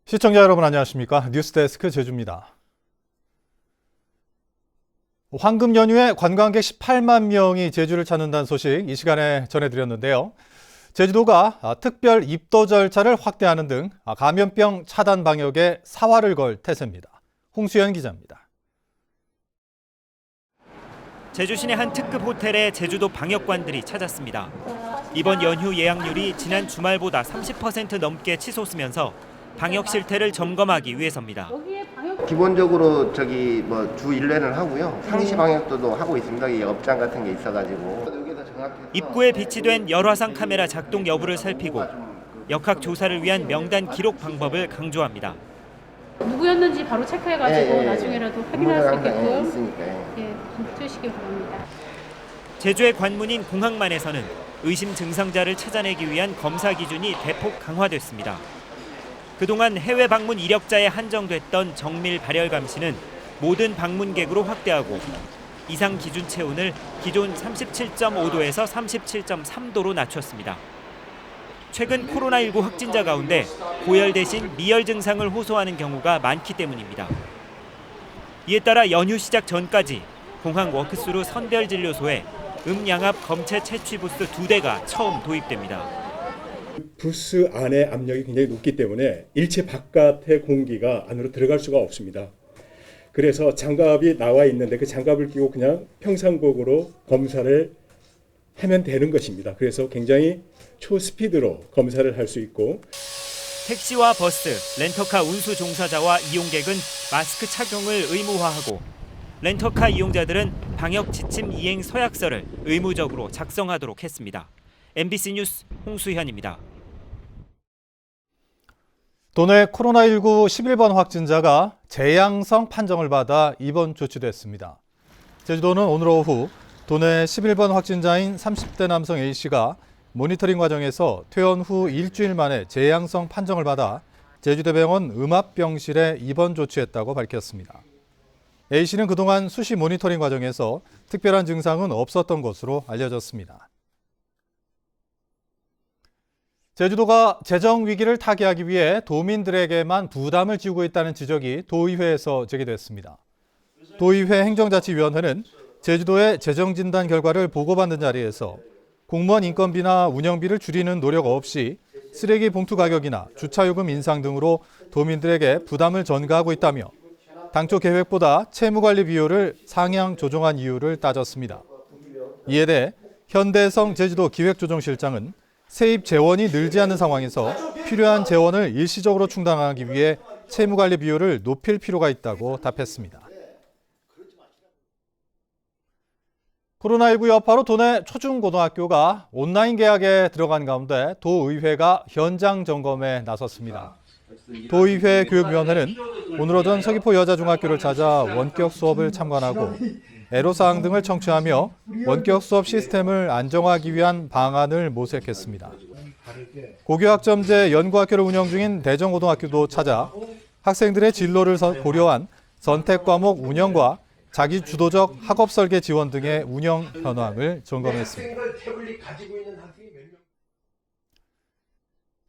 시청자 여러분 안녕하십니까? 뉴스데스크 제주입니다. 황금 연휴에 관광객 18만 명이 제주를 찾는다는 소식 이 시간에 전해드렸는데요. 제주도가 특별 입도 절차를 확대하는 등 감염병 차단 방역에 사활을 걸 태세입니다. 홍수연 기자입니다. 제주 시내 한 특급 호텔에 제주도 방역관들이 찾았습니다. 이번 연휴 예약률이 지난 주말보다 30% 넘게 치솟으면서 방역 실태를 점검하기 위해서입니다. 기본적으로 주 1회는 하고요. 상시 방역도 하고 있습니다. 이 업장 같은 게 있어가지고. 입구에 비치된 열화상 카메라 작동 여부를 살피고 역학 조사를 위한 명단 기록 방법을 강조합니다. 누구였는지 바로 체크해가지고 나중에라도 확인할 수 있게끔 해주시기 바랍니다. 제주의 관문인 공항만에서는 의심 증상자를 찾아내기 위한 검사 기준이 대폭 강화됐습니다. 그동안 해외 방문 이력자에 한정됐던 정밀 발열 감시는 모든 방문객으로 확대하고 이상 기준 체온을 기존 37.5도에서 37.3도로 낮췄습니다. 최근 코로나19 확진자 가운데 고열 대신 미열 증상을 호소하는 경우가 많기 때문입니다. 이에 따라 연휴 시작 전까지 공항 워크스루 선별진료소에 음양압 검체 채취 부스 2대가 처음 도입됩니다. 부스 안의 압력이 굉장히 높기 때문에 일체 바깥의 공기가 안으로 들어갈 수가 없습니다. 그래서 장갑이 나와 있는데 그 장갑을 끼고 그냥 평상복으로 검사를 하면 되는 것입니다. 그래서 굉장히 초스피드로 검사를 할 수 있고 택시와 버스, 렌터카 운수 종사자와 이용객은 마스크 착용을 의무화하고 렌터카 이용자들은 방역 지침 이행 서약서를 의무적으로 작성하도록 했습니다. MBC 뉴스 홍수현입니다. 도내 코로나19 11번 확진자가 재양성 판정을 받아 입원 조치됐습니다. 제주도는 오늘 오후 도내 11번 확진자인 30대 남성 A씨가 모니터링 과정에서 퇴원 후 일주일 만에 재양성 판정을 받아 제주대병원 음압병실에 입원 조치했다고 밝혔습니다. A씨는 그동안 수시 모니터링 과정에서 특별한 증상은 없었던 것으로 알려졌습니다. 제주도가 재정 위기를 타개하기 위해 도민들에게만 부담을 지우고 있다는 지적이 도의회에서 제기됐습니다. 도의회 행정자치위원회는 제주도의 재정진단 결과를 보고받는 자리에서 공무원 인건비나 운영비를 줄이는 노력 없이 쓰레기 봉투 가격이나 주차요금 인상 등으로 도민들에게 부담을 전가하고 있다며 당초 계획보다 채무관리 비율을 상향 조정한 이유를 따졌습니다. 이에 대해 현대성 제주도 기획조정실장은 세입 재원이 늘지 않는 상황에서 필요한 재원을 일시적으로 충당하기 위해 채무관리 비율을 높일 필요가 있다고 답했습니다. 코로나19 여파로 도내 초중고등학교가 온라인 개학에 들어간 가운데 도의회가 현장 점검에 나섰습니다. 도의회 교육위원회는 오늘 오전 서귀포 여자중학교를 찾아 원격 수업을 참관하고 애로사항 등을 청취하며 원격 수업 시스템을 안정화하기 위한 방안을 모색했습니다. 고교학점제 연구학교를 운영 중인 대전고등학교도 찾아 학생들의 진로를 고려한 선택과목 운영과 자기주도적 학업설계 지원 등의 운영 현황을 점검했습니다.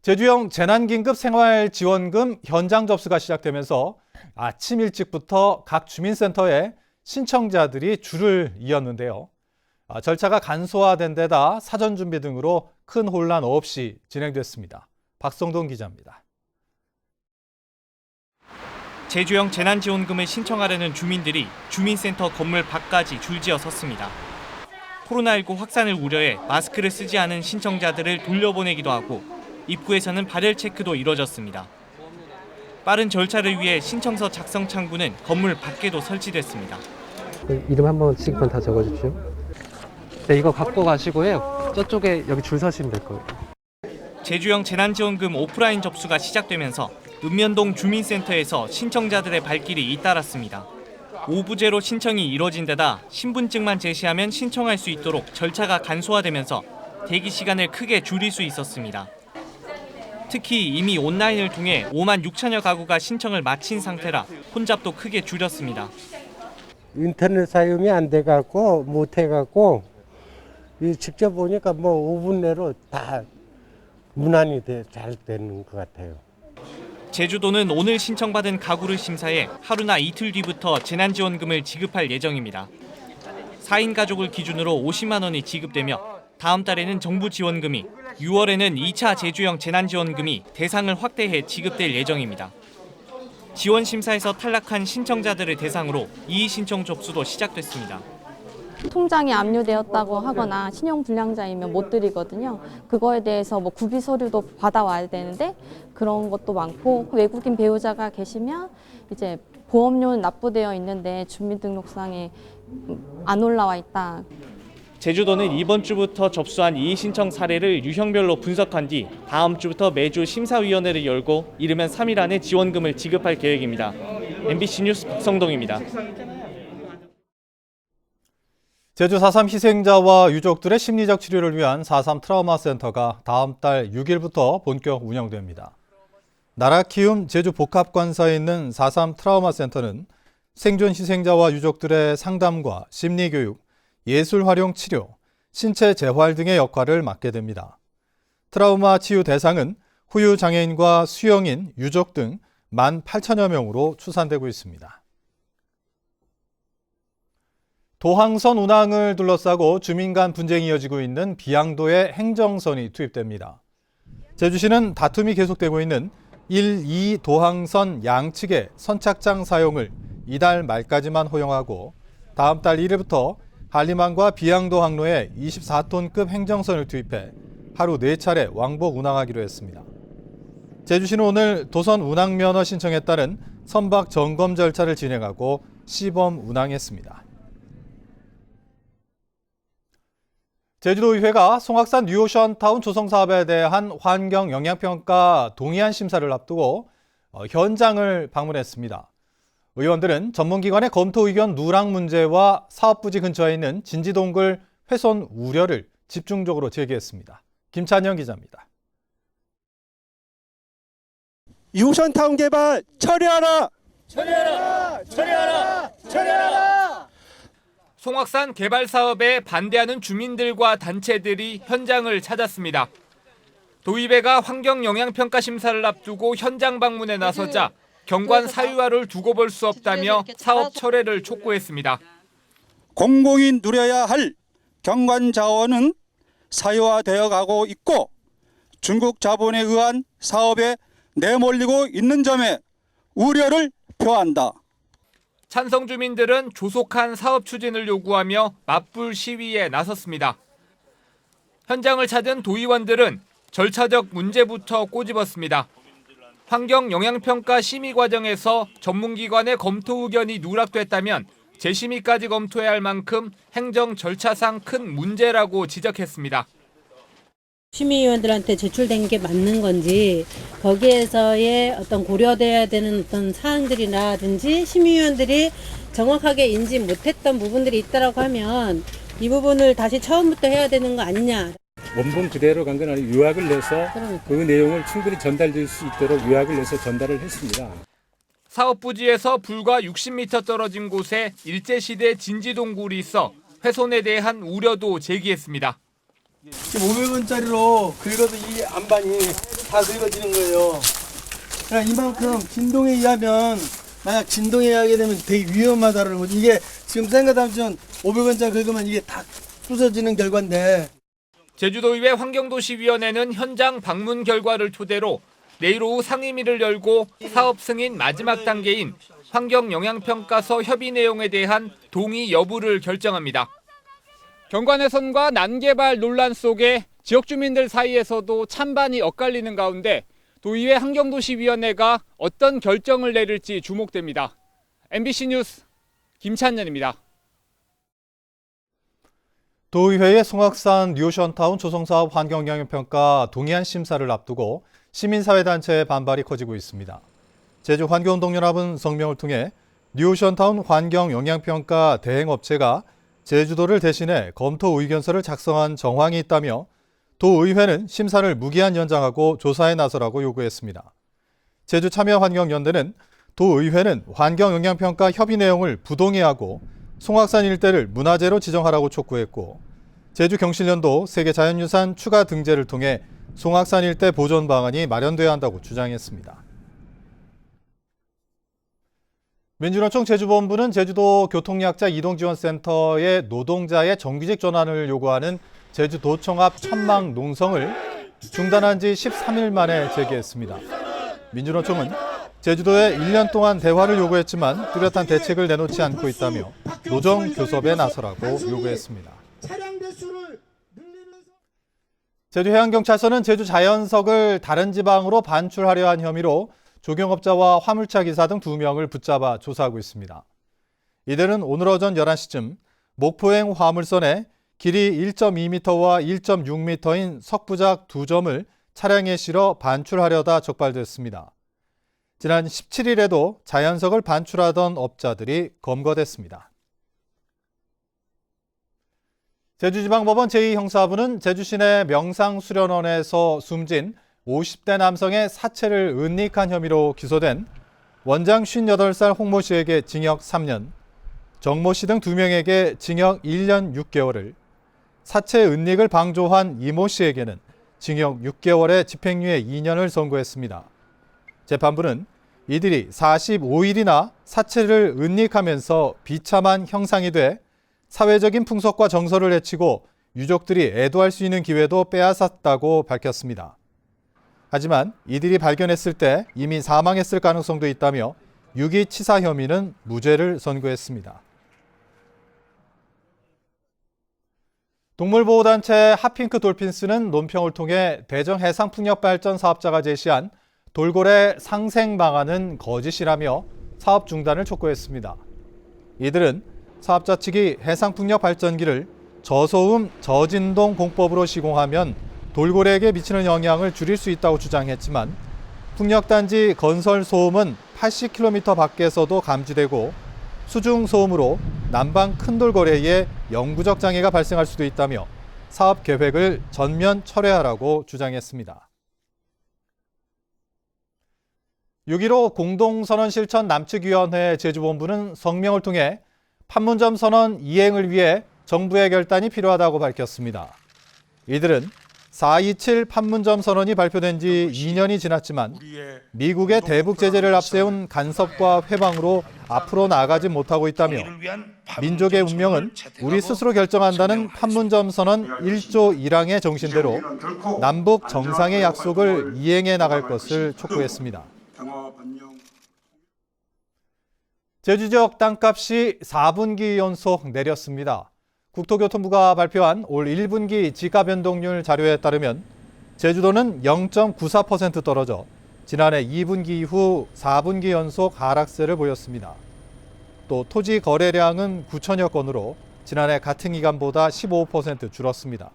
제주형 재난긴급 생활지원금 현장 접수가 시작되면서 아침 일찍부터 각 주민센터에 신청자들이 줄을 이었는데요. 절차가 간소화된 데다 사전 준비 등으로 큰 혼란 없이 진행됐습니다. 박성동 기자입니다. 제주형 재난지원금을 신청하려는 주민들이 주민센터 건물 밖까지 줄지어 섰습니다. 코로나19 확산을 우려해 마스크를 쓰지 않은 신청자들을 돌려보내기도 하고 입구에서는 발열 체크도 이뤄졌습니다. 빠른 절차를 위해 신청서 작성 창구는 건물 밖에도 설치됐습니다. 이름 한 번씩만 다 적어주십시오. 네, 이거 갖고 가시고요. 저쪽에 여기 줄 서시면 될 거예요. 제주형 재난지원금 오프라인 접수가 시작되면서 읍면동 주민센터에서 신청자들의 발길이 잇따랐습니다. 오부제로 신청이 이뤄진 데다 신분증만 제시하면 신청할 수 있도록 절차가 간소화되면서 대기 시간을 크게 줄일 수 있었습니다. 특히 이미 온라인을 통해 5만 6천여 가구가 신청을 마친 상태라 혼잡도 크게 줄였습니다. 인터넷 사용이 안 돼갖고 못해갖고 직접 보니까 5분 내로 다 문안이 잘 되는 것 같아요. 제주도는 오늘 신청받은 가구를 심사해 하루나 이틀 뒤부터 재난지원금을 지급할 예정입니다. 4인 가족을 기준으로 50만 원이 지급되며 다음 달에는 정부 지원금이, 6월에는 2차 제주형 재난지원금이 대상을 확대해 지급될 예정입니다. 지원 심사에서 탈락한 신청자들을 대상으로 이의 신청 접수도 시작됐습니다. 통장이 압류되었다고 하거나 신용불량자이면 못 드리거든요. 그거에 대해서 뭐 구비 서류도 받아와야 되는데 그런 것도 많고, 외국인 배우자가 계시면 이제 보험료는 납부되어 있는데 주민등록상에 안 올라와 있다. 제주도는 이번 주부터 접수한 이의 신청 사례를 유형별로 분석한 뒤 다음 주부터 매주 심사위원회를 열고 이르면 3일 안에 지원금을 지급할 계획입니다. MBC 뉴스 박성동입니다. 제주 4.3 희생자와 유족들의 심리적 치료를 위한 4.3 트라우마 센터가 다음 달 6일부터 본격 운영됩니다. 나라키움 제주 복합관사에 있는 4.3 트라우마 센터는 생존 희생자와 유족들의 상담과 심리교육, 예술 활용 치료, 신체 재활 등의 역할을 맡게 됩니다. 트라우마 치유 대상은 후유 장애인과 수영인, 유족 등 18,000여 명으로 추산되고 있습니다. 도항선 운항을 둘러싸고 주민 간 분쟁이 이어지고 있는 비양도에 행정선이 투입됩니다. 제주시는 다툼이 계속되고 있는 1, 2 도항선 양측의 선착장 사용을 이달 말까지만 허용하고 다음 달 1일부터 한림항과 비양도 항로에 24톤급 행정선을 투입해 하루 4차례 왕복 운항하기로 했습니다. 제주시는 오늘 도선 운항면허 신청에 따른 선박 점검 절차를 진행하고 시범 운항했습니다. 제주도의회가 송악산 뉴오션타운 조성사업에 대한 환경 영향평가 동의안 심사를 앞두고 현장을 방문했습니다. 의원들은 전문기관의 검토 의견 누락 문제와 사업부지 근처에 있는 진지동굴 훼손 우려를 집중적으로 제기했습니다. 김찬영 기자입니다. 뉴오션타운 개발 처리하라! 처리하라! 처리하라! 처리하라! 송악산 개발 사업에 반대하는 주민들과 단체들이 현장을 찾았습니다. 도의회가 환경 영향평가 심사를 앞두고 현장 방문에 나서자 경관 사유화를 두고 볼 수 없다며 사업 철회를 촉구했습니다. 공공이 누려야 할 경관 자원은 사유화되어 가고 있고 중국 자본에 의한 사업에 내몰리고 있는 점에 우려를 표한다. 찬성 주민들은 조속한 사업 추진을 요구하며 맞불 시위에 나섰습니다. 현장을 찾은 도의원들은 절차적 문제부터 꼬집었습니다. 환경 영향평가 심의 과정에서 전문기관의 검토 의견이 누락됐다면 재심의까지 검토해야 할 만큼 행정 절차상 큰 문제라고 지적했습니다. 심의위원들한테 제출된 게 맞는 건지, 거기에서의 어떤 고려돼야 되는 어떤 사항들이라든지 심의위원들이 정확하게 인지 못했던 부분들이 있다라고 하면 이 부분을 다시 처음부터 해야 되는 거 아니냐. 원본 그대로 간 건 아니고 요약을 내서 그 내용을 충분히 전달될 수 있도록 요약을 내서 전달을 했습니다. 사업 부지에서 불과 60m 떨어진 곳에 일제시대 진지동굴이 있어 훼손에 대한 우려도 제기했습니다. 500원짜리로 긁어도 이 안반이 다 긁어지는 거예요. 그러니까 이만큼 진동에 의하면, 만약 진동에 의하게 되면 되게 위험하다는 거죠. 이게 지금 생각하면 500원짜리 긁으면 이게 다 부서지는 결과인데. 제주도의회 환경도시위원회는 현장 방문 결과를 토대로 내일 오후 상임위를 열고 사업 승인 마지막 단계인 환경영향평가서 협의 내용에 대한 동의 여부를 결정합니다. 경관훼손과 난개발 논란 속에 지역 주민들 사이에서도 찬반이 엇갈리는 가운데 도의회 환경도시위원회가 어떤 결정을 내릴지 주목됩니다. MBC 뉴스 김찬년입니다. 도의회의 송악산 뉴오션타운 조성사업 환경영향평가 동의안 심사를 앞두고 시민사회단체의 반발이 커지고 있습니다. 제주환경운동연합은 성명을 통해 뉴오션타운 환경영향평가 대행업체가 제주도를 대신해 검토 의견서를 작성한 정황이 있다며 도의회는 심사를 무기한 연장하고 조사에 나서라고 요구했습니다. 제주참여환경연대는 도의회는 환경영향평가 협의 내용을 부동의하고 송악산 일대를 문화재로 지정하라고 촉구했고, 제주경실련도 세계자연유산 추가 등재를 통해 송악산 일대 보존 방안이 마련돼야 한다고 주장했습니다. 민주노총 제주본부는 제주도 교통약자 이동지원센터의 노동자의 정규직 전환을 요구하는 제주도청 앞 천막 농성을 중단한 지 13일 만에 재개했습니다. 민주노총은 제주도에 1년 동안 대화를 요구했지만 뚜렷한 대책을 내놓지 않고 있다며 노정 교섭에 나서라고 요구했습니다. 제주해양경찰서는 제주 자연석을 다른 지방으로 반출하려 한 혐의로 조경업자와 화물차 기사 등 2명을 붙잡아 조사하고 있습니다. 이들은 오늘 오전 11시쯤 목포행 화물선에 길이 1.2m와 1.6m인 석부작 2점을 차량에 실어 반출하려다 적발됐습니다. 지난 17일에도 자연석을 반출하던 업자들이 검거됐습니다. 제주지방법원 제2형사부는 제주시내 명상수련원에서 숨진 50대 남성의 사체를 은닉한 혐의로 기소된 원장 58살 홍모 씨에게 징역 3년, 정모 씨 등 2명에게 징역 1년 6개월을, 사체 은닉을 방조한 이모 씨에게는 징역 6개월의 집행유예 2년을 선고했습니다. 재판부는 이들이 45일이나 사체를 은닉하면서 비참한 형상이 돼 사회적인 풍속과 정서를 해치고 유족들이 애도할 수 있는 기회도 빼앗았다고 밝혔습니다. 하지만 이들이 발견했을 때 이미 사망했을 가능성도 있다며 유기치사 혐의는 무죄를 선고했습니다. 동물보호단체 핫핑크 돌핀스는 논평을 통해 대정 해상풍력발전 사업자가 제시한 돌고래 상생 방안은 거짓이라며 사업 중단을 촉구했습니다. 이들은 사업자 측이 해상풍력 발전기를 저소음, 저진동 공법으로 시공하면 돌고래에게 미치는 영향을 줄일 수 있다고 주장했지만 풍력단지 건설 소음은 80km 밖에서도 감지되고 수중 소음으로 남방 큰 돌고래에 영구적 장애가 발생할 수도 있다며 사업 계획을 전면 철회하라고 주장했습니다. 6.15 공동선언 실천 남측위원회 제주본부는 성명을 통해 판문점 선언 이행을 위해 정부의 결단이 필요하다고 밝혔습니다. 이들은 4.27 판문점 선언이 발표된 지 2년이 지났지만 미국의 대북 제재를 앞세운 간섭과 회방으로 앞으로 나아가지 못하고 있다며 민족의 운명은 우리 스스로 결정한다는 판문점 선언 1조 1항의 정신대로 남북 정상의 약속을 이행해 나갈 것을 촉구했습니다. 제주 지역 땅값이 4분기 연속 내렸습니다. 국토교통부가 발표한 올 1분기 지가 변동률 자료에 따르면 제주도는 0.94% 떨어져 지난해 2분기 이후 4분기 연속 하락세를 보였습니다. 또 토지 거래량은 9천여 건으로 지난해 같은 기간보다 15% 줄었습니다.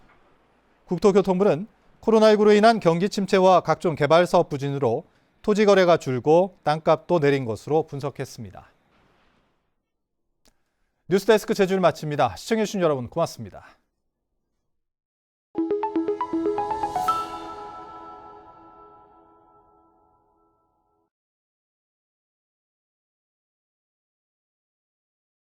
국토교통부는 코로나19로 인한 경기 침체와 각종 개발 사업 부진으로 토지 거래가 줄고 땅값도 내린 것으로 분석했습니다. 뉴스데스크 제주를 마칩니다. 시청해주신 여러분 고맙습니다.